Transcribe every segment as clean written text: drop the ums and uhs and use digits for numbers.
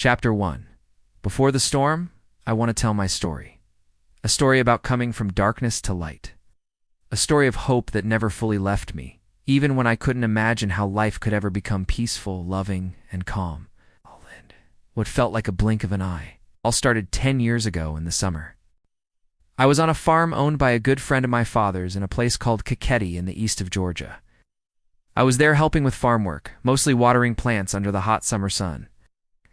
Chapter 1. Before the storm, I want to tell my story. A story about coming from darkness to light. A story of hope that never fully left me, even when I couldn't imagine how life could ever become peaceful, loving, and calm. What felt like a blink of an eye. All started 10 years ago in the summer. I was on a farm owned by a good friend of my father's in a place called Kakheti in the east of Georgia. I was there helping with farm work, mostly watering plants under the hot summer sun.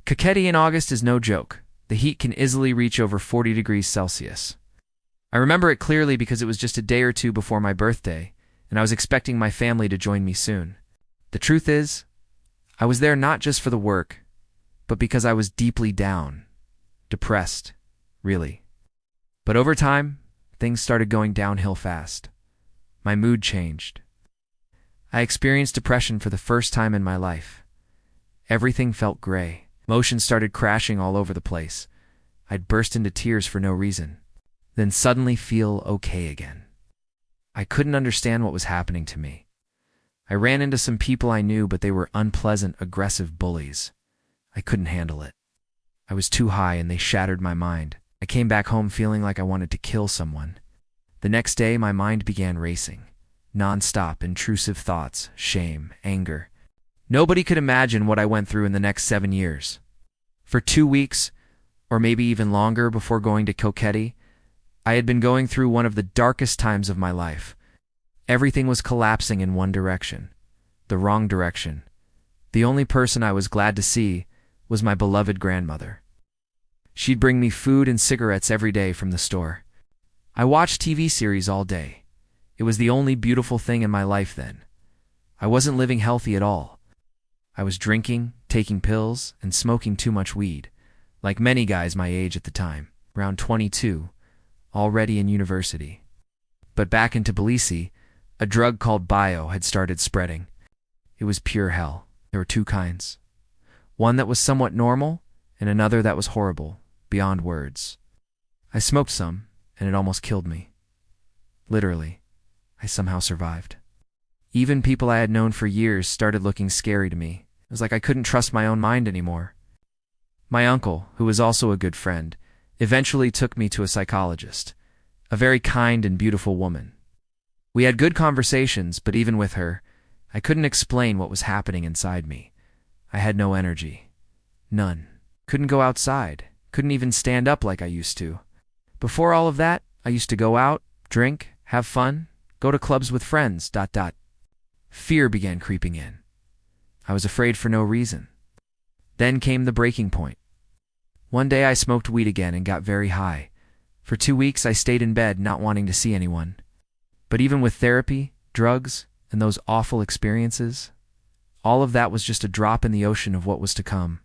Kakheti in August is no joke. The heat can easily reach over 40 degrees Celsius. I remember it clearly because it was just a day or two before my birthday, and I was expecting my family to join me soon. The truth is, I was there not just for the work, but because I was deeply down, depressed, really. But over time, things started going downhill fast. My mood changed. I experienced depression for the first time in my life. Everything felt gray. Emotions started crashing all over the place. I'd burst into tears for no reason, then suddenly feel okay again. I couldn't understand what was happening to me. I ran into some people I knew, but they were unpleasant, aggressive bullies. I couldn't handle it. I was too high and they shattered my mind. I came back home feeling like I wanted to kill someone. The next day, my mind began racing. Non-stop, intrusive thoughts, shame, anger. Nobody could imagine what I went through in the next 7 years. For 2 weeks, or maybe even longer before going to Kakheti, I had been going through one of the darkest times of my life. Everything was collapsing in one direction. The wrong direction. The only person I was glad to see was my beloved grandmother. She'd bring me food and cigarettes every day from the store. I watched TV series all day. It was the only beautiful thing in my life then. I wasn't living healthy at all. I was drinking, taking pills, and smoking too much weed, like many guys my age at the time, around 22, already in university. But back in Tbilisi, a drug called bio had started spreading. It was pure hell. There were 2 kinds. One that was somewhat normal, and another that was horrible, beyond words. I smoked some, and it almost killed me. Literally, I somehow survived. Even people I had known for years started looking scary to me. It was like I couldn't trust my own mind anymore. My uncle, who was also a good friend, eventually took me to a psychologist, a very kind and beautiful woman. We had good conversations, but even with her, I couldn't explain what was happening inside me. I had no energy. None. Couldn't go outside. Couldn't even stand up like I used to. Before all of that, I used to go out, drink, have fun, go to clubs with friends, ... Fear began creeping in. I was afraid for no reason. Then came the breaking point. One day I smoked weed again and got very high. For 2 weeks I stayed in bed not wanting to see anyone. But even with therapy, drugs, and those awful experiences, all of that was just a drop in the ocean of what was to come.